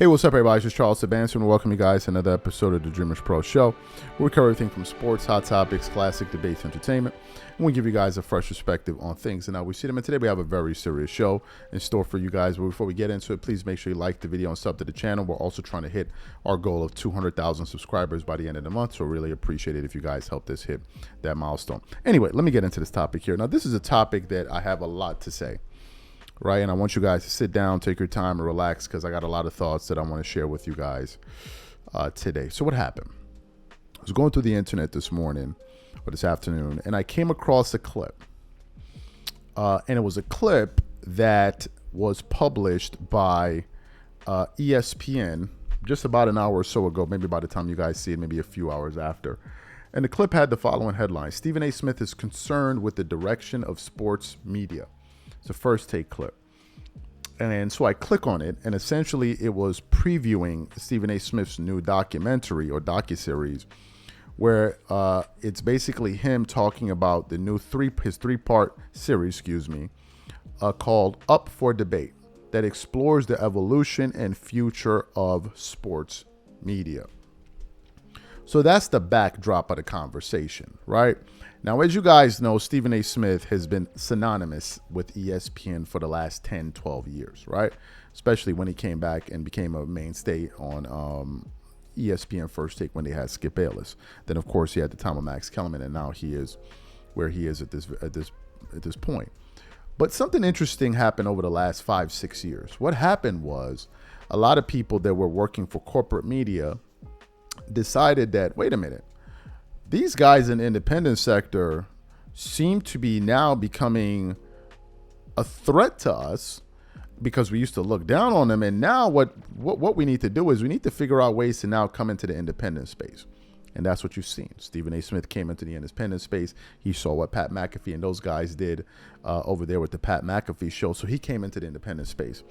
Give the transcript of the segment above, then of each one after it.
Hey, what's up, everybody? It's just Charles Sebastian, and welcome you guys to another episode of the Dreamers Pro Show, where we cover everything from sports, hot topics, classic debates, entertainment, and we give you guys a fresh perspective on things. And now we see them, and today we have a very serious show in store for you guys. But before we get into it, please make sure you like the video and sub to the channel. We're also trying to hit our goal of 200,000 subscribers by the end of the month, so really appreciate it if you guys help us hit that milestone. Anyway, let me get into this topic here. Now, this is a topic that I have a lot to say. Right, and I want you guys to sit down, take your time, and relax, because I got a lot of thoughts that I want to share with you guys today. So what happened? I was going through the internet this morning, or this afternoon, and I came across a clip. And it was a clip that was published by ESPN just about an hour or so ago, maybe by the time you guys see it, maybe a few hours after. And the clip had the following headline: Stephen A. Smith is concerned with the direction of sports media. It's a first take clip. And so I click on it, and essentially it was previewing Stephen A. Smith's new documentary or docuseries, where it's basically him talking about the new his three-part series, called Up for Debate, that explores the evolution and future of sports media. So that's the backdrop of the conversation, right? Now, as you guys know, Stephen A. Smith has been synonymous with ESPN for the last 10, 12 years, right? Especially when he came back and became a mainstay on ESPN First Take when they had Skip Bayless. Then, of course, he had the time of Max Kellerman, and now he is where he is at this point. But something interesting happened over the last 5, 6 years. What happened was a lot of people that were working for corporate media decided that, wait a minute, these guys in the independent sector seem to be now becoming a threat to us because we used to look down on them. And now what we need to do is we need to figure out ways to now come into the independent space. And that's what you've seen. Stephen A. Smith came into the independent space. He saw what Pat McAfee and those guys did over there with the Pat McAfee show. So he came into the independent space.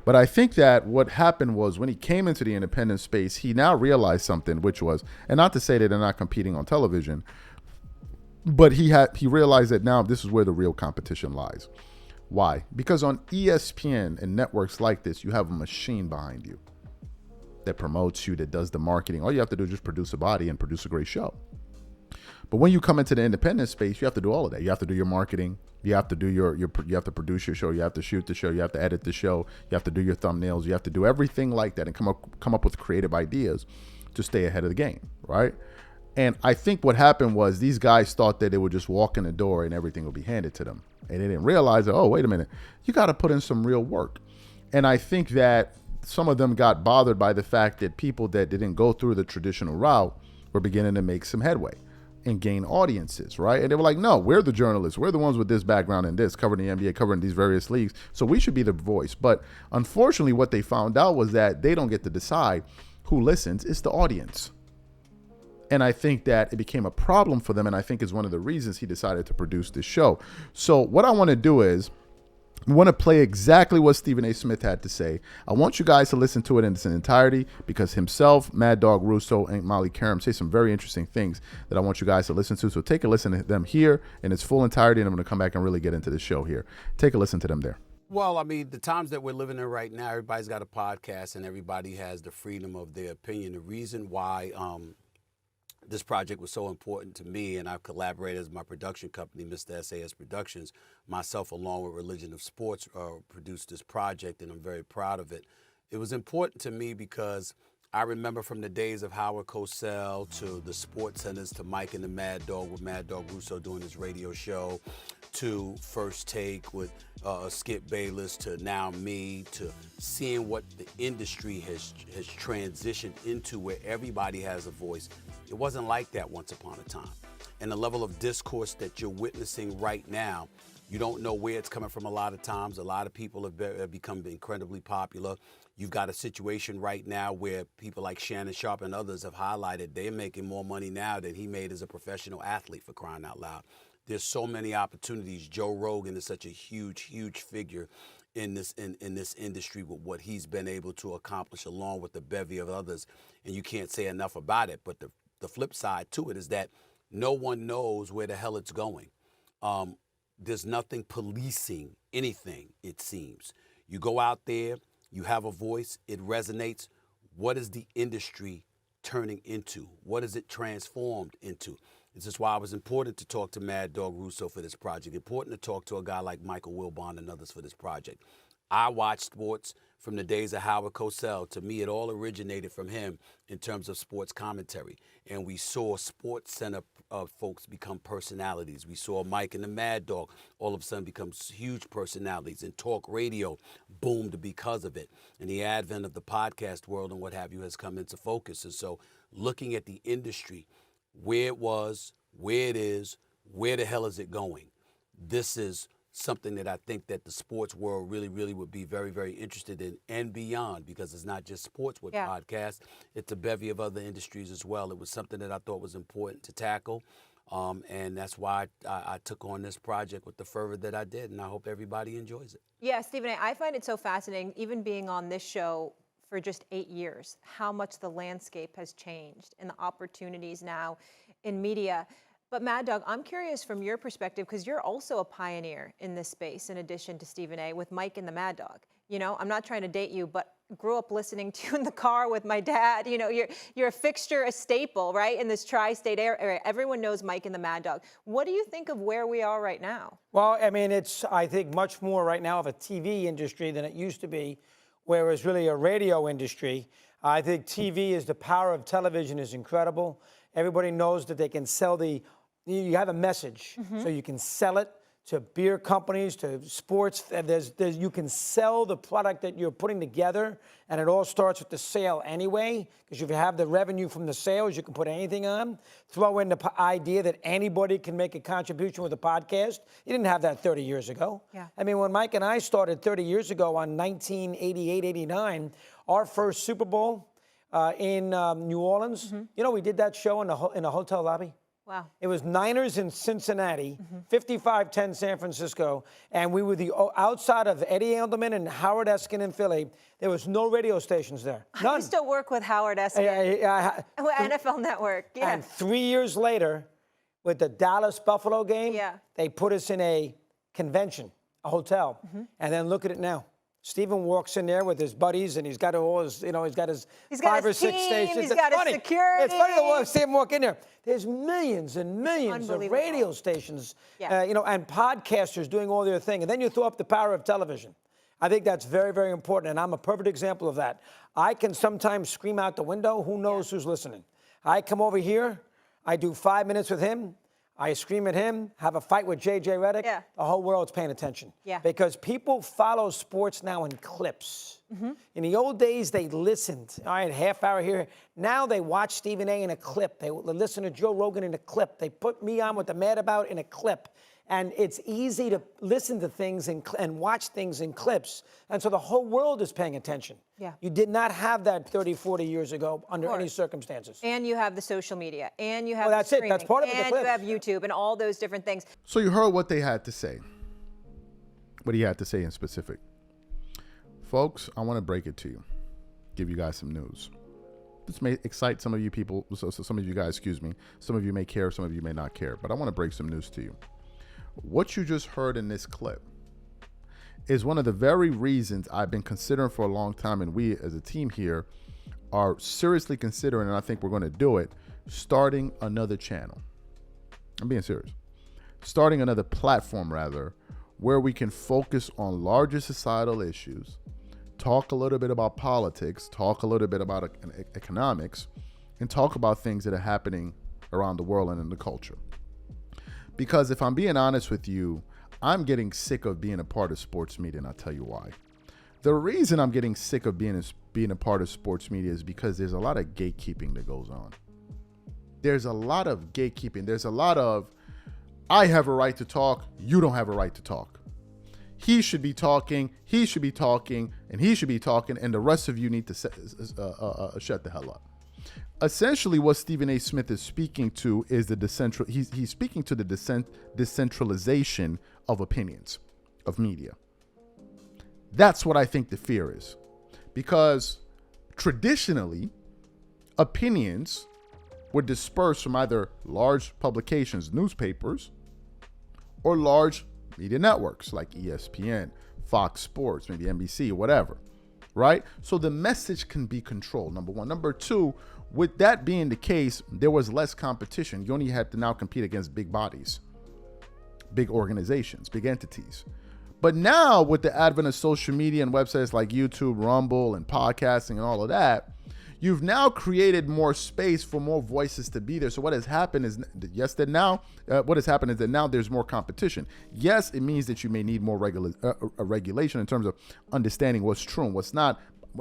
But I think that what happened was when he came into the independent space, he now realized something, which was, and not to say that they're not competing on television, but he realized that now this is where the real competition lies. Why? Because on ESPN and networks like this, you have a machine behind you that promotes you, that does the marketing. All you have to do is just produce a body and produce a great show. But when you come into the independent space, you have to do all of that. You have to do your marketing. You have to do you have to produce your show. You have to shoot the show. You have to edit the show. You have to do your thumbnails. You have to do everything like that and come up with creative ideas to stay ahead of the game, right? And I think what happened was these guys thought that they would just walk in the door and everything would be handed to them. And they didn't realize that, oh, wait a minute, you got to put in some real work. And I think that some of them got bothered by the fact that people that didn't go through the traditional route were beginning to make some headway and gain audiences, right? And they were like, no, we're the journalists. We're the ones with this background and this, covering the NBA, covering these various leagues. So we should be the voice. But unfortunately, what they found out was that they don't get to decide who listens. It's the audience. And I think that it became a problem for them. And I think is one of the reasons he decided to produce this show. So what I want to do is, we want to play exactly what Stephen A. Smith had to say. I want you guys to listen to it in its entirety because himself, Mad Dog Russo, and Molly Karam say some very interesting things that I want you guys to listen to. So take a listen to them here in its full entirety, and I'm going to come back and really get into the show here. Take a listen to them there. Well, I mean, the times that we're living in right now, everybody's got a podcast and everybody has the freedom of their opinion. The reason why this project was so important to me, and I've collaborated with my production company, Mr. SAS Productions, myself along with Religion of Sports produced this project, and I'm very proud of it. It was important to me because I remember from the days of Howard Cosell to the Sports Centers to Mike and the Mad Dog with Mad Dog Russo doing his radio show, to First Take with Skip Bayless, to now me, to seeing what the industry has transitioned into where everybody has a voice. It wasn't like that once upon a time. And the level of discourse that you're witnessing right now, you don't know where it's coming from a lot of times. A lot of people have become incredibly popular. You've got a situation right now where people like Shannon Sharpe and others have highlighted they're making more money now than he made as a professional athlete, for crying out loud. There's so many opportunities. Joe Rogan is such a huge, huge figure in this industry with what he's been able to accomplish along with the bevy of others. And you can't say enough about it. But the flip side to it is that no one knows where the hell it's going. There's nothing policing anything, it seems. You go out there, you have a voice, it resonates. what is the industry turning into? What is it transformed into? This is why it was important to talk to Mad Dog Russo for this project, important to talk to a guy like Michael Wilbon and others for this project. I watched sports from the days of Howard Cosell. To me, it all originated from him in terms of sports commentary. And we saw Sports Center folks become personalities. We saw Mike and the Mad Dog all of a sudden become huge personalities. And talk radio boomed because of it. And the advent of the podcast world and what have you has come into focus. And so looking at the industry, where it was, where it is, where the hell is it going? This is something that I think that the sports world really, really would be very, very interested in and beyond, because it's not just sports with podcasts. It's a bevy of other industries as well. It was something that I thought was important to tackle. And that's why I took on this project with the fervor that I did. And I hope everybody enjoys it. Yeah, Stephen, I find it so fascinating, even being on this show for just 8 years, how much the landscape has changed and the opportunities now in media. But Mad Dog, I'm curious from your perspective, because you're also a pioneer in this space, in addition to Stephen A. with Mike and the Mad Dog. You know, I'm not trying to date you, but grew up listening to you in the car with my dad. You know, you're a fixture, a staple, right, in this tri-state area. Everyone knows Mike and the Mad Dog. What do you think of where we are right now? Well, I mean, it's, I think, much more right now of a TV industry than it used to be, where it was really a radio industry. I think TV is, the power of television is incredible. Everybody knows that they can sell you have a message, so you can sell it to beer companies, to sports. You can sell the product that you're putting together, and it all starts with the sale anyway, because if you have the revenue from the sales, you can put anything on. Throw in the idea that anybody can make a contribution with a podcast. You didn't have that 30 years ago. Yeah. I mean, when Mike and I started 30 years ago on 1988, 89, our first Super Bowl in New Orleans, you know, we did that show in a hotel lobby. Wow. It was Niners in Cincinnati, 55-10 San Francisco, and we were outside of Eddie Edelman and Howard Eskin in Philly. There was no radio stations there. None. I used to work with Howard Eskin, NFL Network. Yeah. And 3 years later, with the Dallas-Buffalo game, they put us in a convention, a hotel, and then look at it now. Stephen walks in there with his buddies, and he's got all his, you know, he's got his 5 or 6 stations. He's got his security. It's funny to see him walk in there. There's millions and millions of radio stations, you know, and podcasters doing all their thing. And then you throw up the power of television. I think that's very, very important, and I'm a perfect example of that. I can sometimes scream out the window. Who knows who's listening? I come over here. I do 5 minutes with him. I scream at him, have a fight with J.J. Redick. The whole world's paying attention. Because people follow sports now in clips. In the old days, they listened. All right, half hour here. Now they watch Stephen A. in a clip. They listen to Joe Rogan in a clip. They put me on with the Mad About in a clip. And it's easy to listen to things and watch things in clips. And so the whole world is paying attention. You did not have that 30, 40 years ago under any circumstances. And you have the social media. And you have that's the streaming. That's part of it. And you have YouTube and all those different things. So you heard what they had to say. What he had to say in specific. Folks, I want to break it to you. Give you guys some news. This may excite some of you people. So some of you guys, excuse me. Some of you may care. Some of you may not care. But I want to break some news to you. What you just heard in this clip is one of the very reasons I've been considering for a long time, and we as a team here are seriously considering, and I think we're going to do it, starting another channel. I'm being serious. Starting another platform, rather, where we can focus on larger societal issues, talk a little bit about politics, talk a little bit about economics, and talk about things that are happening around the world and in the culture. Because if I'm being honest with you, I'm getting sick of being a part of sports media, and I'll tell you why. The reason I'm getting sick of being a part of sports media is because there's a lot of gatekeeping that goes on. There's a lot of gatekeeping. There's a lot of, I have a right to talk, you don't have a right to talk. He should be talking, he should be talking, and he should be talking, and the rest of you need to shut the hell up. Essentially, what Stephen A. Smith is speaking to is he's speaking to the decentralization of opinions, of media. That's what I think the fear is. Because traditionally, opinions were dispersed from either large publications, newspapers, or large media networks like ESPN, Fox Sports, maybe NBC, whatever. right? So the message can be controlled, number one. Number two, with that being the case, there was less competition. You only had to now compete against big bodies, big organizations, big entities. But now with the advent of social media and websites like YouTube, Rumble, and podcasting and all of that, you've now created more space for more voices to be there. So what has happened is, that now there's more competition. Yes, it means that you may need more regulation in terms of understanding what's true and what's not.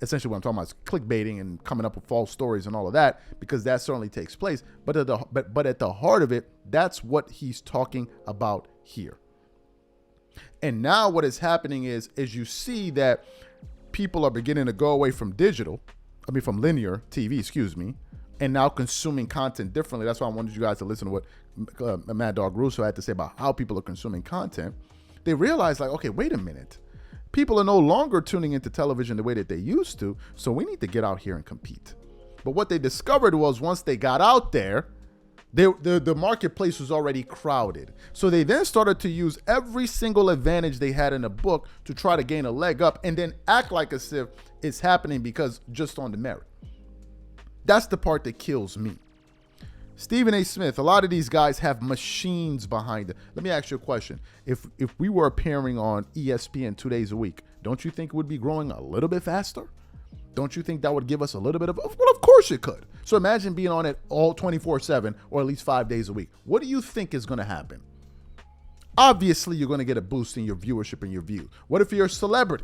Essentially what I'm talking about is clickbaiting and coming up with false stories and all of that, because that certainly takes place. But at the heart of it, that's what he's talking about here. And now what is happening is you see that people are beginning to go away from from linear TV, and now consuming content differently. That's why I wanted you guys to listen to what Mad Dog Russo had to say about how people are consuming content. They realize, like, okay, wait a minute. People are no longer tuning into television the way that they used to, so we need to get out here and compete. But what they discovered was once they got out there, the marketplace was already crowded. So they then started to use every single advantage they had in the book to try to gain a leg up and then act like as if it's happening because just on the merit. That's the part that kills me. Stephen A. Smith, a lot of these guys have machines behind it. Let me ask you a question. If we were appearing on ESPN 2 days a week, don't you think it would be growing a little bit faster? Don't you think that would give us a little bit of, well, of course it could. So imagine being on it all 24/7 or at least 5 days a week. What do you think is going to happen? Obviously, you're going to get a boost in your viewership and your views. What if you're a celebrity?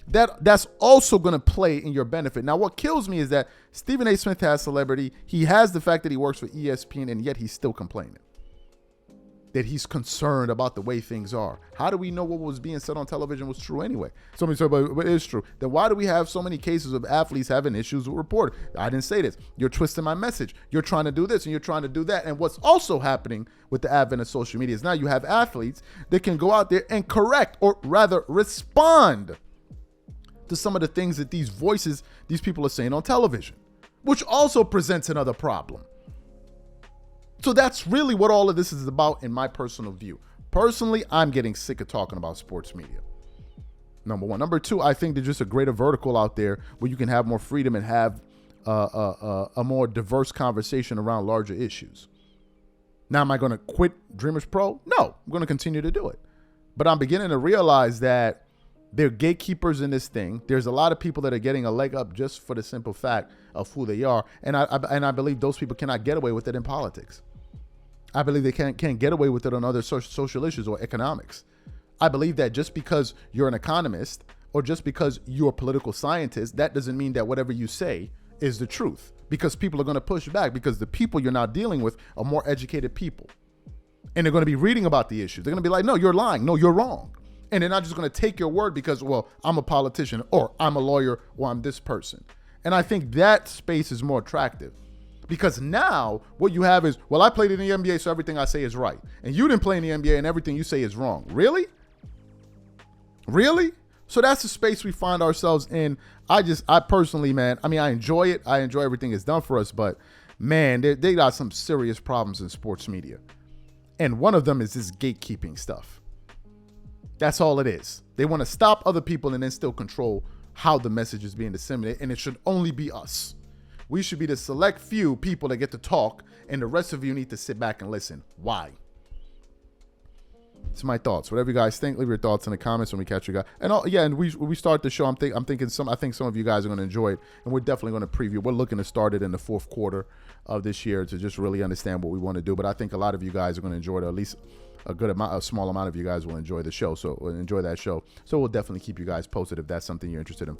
That's also going to play in your benefit. Now, what kills me is that Stephen A. Smith has celebrity. He has the fact that he works for ESPN, and yet he's still complaining that he's concerned about the way things are. How do we know what was being said on television was true anyway? Somebody said, but it is true. Then why do we have so many cases of athletes having issues with reporters? I didn't say this. You're twisting my message. You're trying to do this and you're trying to do that. And what's also happening with the advent of social media is now you have athletes that can go out there and correct, or rather respond to some of the things that these people are saying on television, which also presents another problem. So that's really what all of this is about in my personal view. Personally, I'm getting sick of talking about sports media. Number one. Number two, I think there's just a greater vertical out there where you can have more freedom and have a more diverse conversation around larger issues. Now, am I going to quit Dreamers Pro? No, I'm going to continue to do it. But I'm beginning to realize that they're gatekeepers in this thing. There's a lot of people that are getting a leg up just for the simple fact of who they are. And I believe those people cannot get away with it in politics. I believe they can't get away with it on other social issues or economics. I believe that just because you're an economist or just because you're a political scientist, that doesn't mean that whatever you say is the truth, because people are going to push back, because the people you're now dealing with are more educated people. And they're going to be reading about the issues. They're going to be like, no, you're lying. No, you're wrong. And they're not just going to take your word because, well, I'm a politician or I'm a lawyer or I'm this person. And I think that space is more attractive. Because now what you have is, well, I played in the NBA, so everything I say is right. And you didn't play in the NBA and everything you say is wrong. Really? Really? So that's the space we find ourselves in. I personally, man, I mean, I enjoy it. I enjoy everything it's done for us. But, man, they got some serious problems in sports media. And one of them is this gatekeeping stuff. That's all it is. They want to stop other people and then still control how the message is being disseminated. And it should only be us. We should be the select few people that get to talk, and the rest of you need to sit back and listen. Why? It's my thoughts. Whatever you guys think, leave your thoughts in the comments when we catch you guys. And and we start the show. I think some of you guys are going to enjoy it, and we're definitely going to preview. We're looking to start it in the fourth quarter of this year to just really understand what we want to do. But I think a lot of you guys are going to enjoy it. Or at least a small amount of you guys will enjoy the show. So enjoy that show. So we'll definitely keep you guys posted if that's something you're interested in.